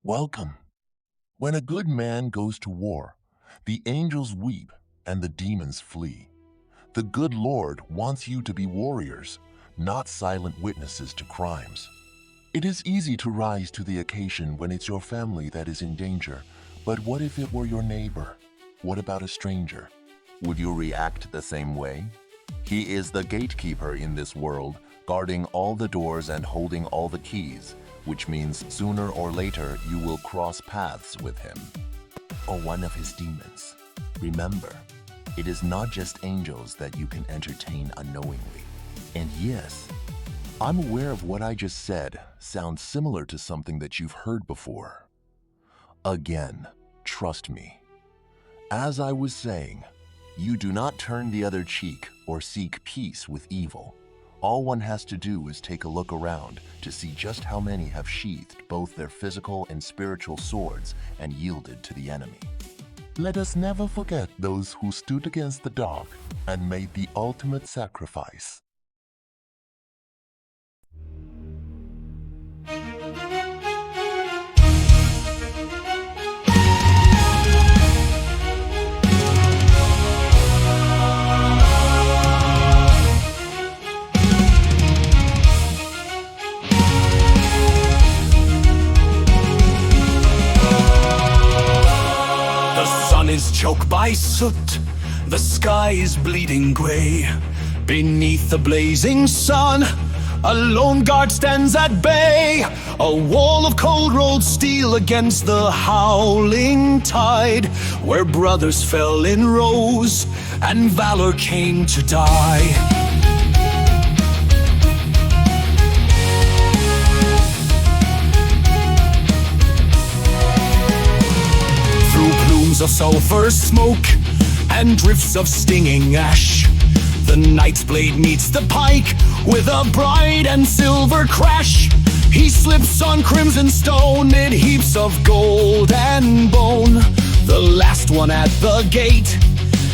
Welcome. When a good man goes to war, the angels weep and the demons flee. The good Lord wants you to be warriors, not silent witnesses to crimes. It is easy to rise to the occasion when it's your family that is in danger, but what if it were your neighbor? What about a stranger? Would you react the same way? He is the gatekeeper in this world, guarding all the doors and holding all the keys, which means sooner or later you will cross paths with him, or one of his demons. Remember, it is not just angels that you can entertain unknowingly. And yes, I'm aware of what I just said sounds similar to something that you've heard before. Again, trust me. As I was saying, you do not turn the other cheek or seek peace with evil. All one has to do is take a look around to see just how many have sheathed both their physical and spiritual swords and yielded to the enemy. Let us never forget those who stood against the dark and made the ultimate sacrifice. Is choked by soot, the sky is bleeding gray. Beneath the blazing sun, a lone guard stands at bay. A wall of cold rolled steel against the howling tide, where brothers fell in rows and valor came to die. Of sulfur smoke and drifts of stinging ash, the knight's blade meets the pike with a bright and silver crash. He slips on crimson stone mid heaps of gold and bone. The last one at the gate,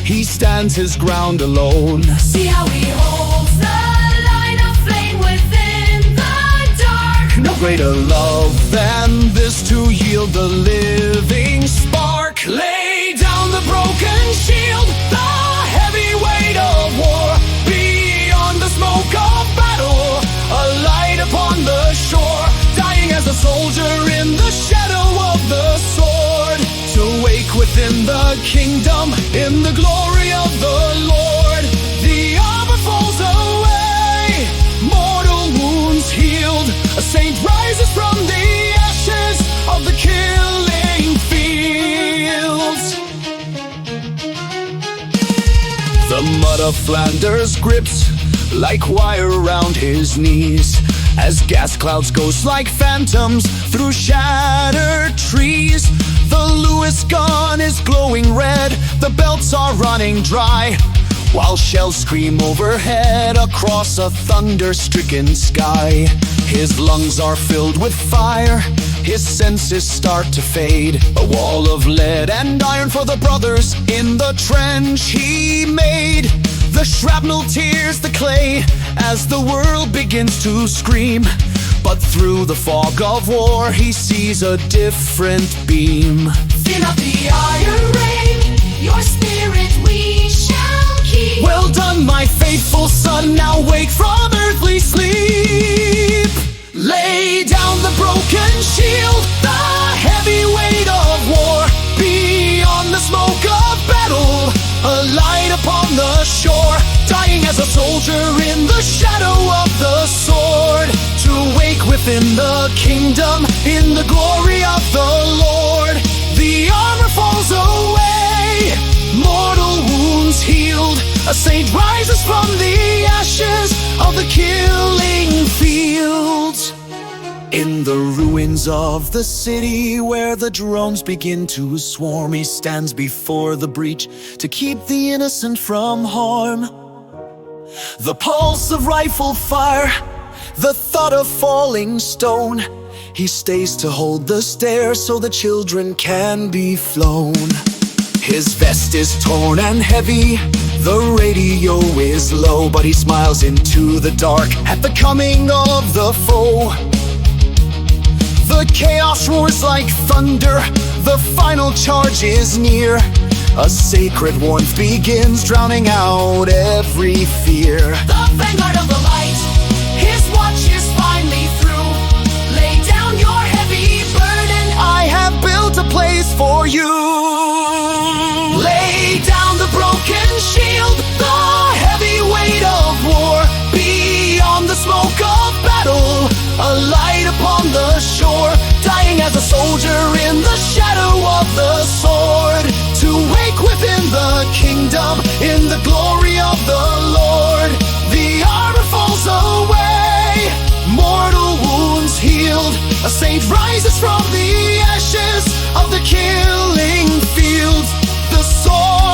he stands his ground alone. See how he holds the line of flame within the dark. No greater love than this, to yield the living spark. Lay down the broken shield, the heavy weight of war. Beyond the smoke of battle, a light upon the shore. Dying as a soldier in the shadow of the sword, to wake within the kingdom in the glory of the Lord. The armor falls away, mortal wounds healed. A saint rises from the ashes of the killing fields. The mud of Flanders grips like wire around his knees, as gas clouds ghost like phantoms through shattered trees. The Lewis gun is glowing red, the belts are running dry, while shells scream overhead across a thunder-stricken sky. His lungs are filled with fire, his senses start to fade. A wall of lead and iron for the brothers in the trench he made. The shrapnel tears the clay as the world begins to scream, but through the fog of war he sees a different beam. Fear not the iron rain, your spirit we shall keep. Well done, my faithful son, now wake from earthly sleep. Lay down the broken shield, the heavy weight of war. Beyond the smoke of battle, a light upon the shore. Dying as a soldier in the shadow of the sword, to wake within the kingdom in the glory of the Lord. The armor falls away, mortal wounds healed. A saint rises from the ashes of the killing fields. In the ruins of the city where the drones begin to swarm, he stands before the breach to keep the innocent from harm. The pulse of rifle fire, the thud of falling stone, he stays to hold the stair so the children can be flown. His vest is torn and heavy, the radio is low, but he smiles into the dark at the coming of the foe. The Chaos roars like thunder, the final charge is near. A sacred warmth begins, drowning out every fear. The vanguard of the light, his watch is finally through. Lay down your heavy burden. I have built a place for you. Lay down the broken shield, The heavy weight of war, beyond the smoke of battle. a light upon the shore, dying as a soldier in the shadow of the sword, to wake within the kingdom in the glory of the Lord. The armor falls away, mortal wounds healed, a saint rises from the ashes of the killing fields. The sword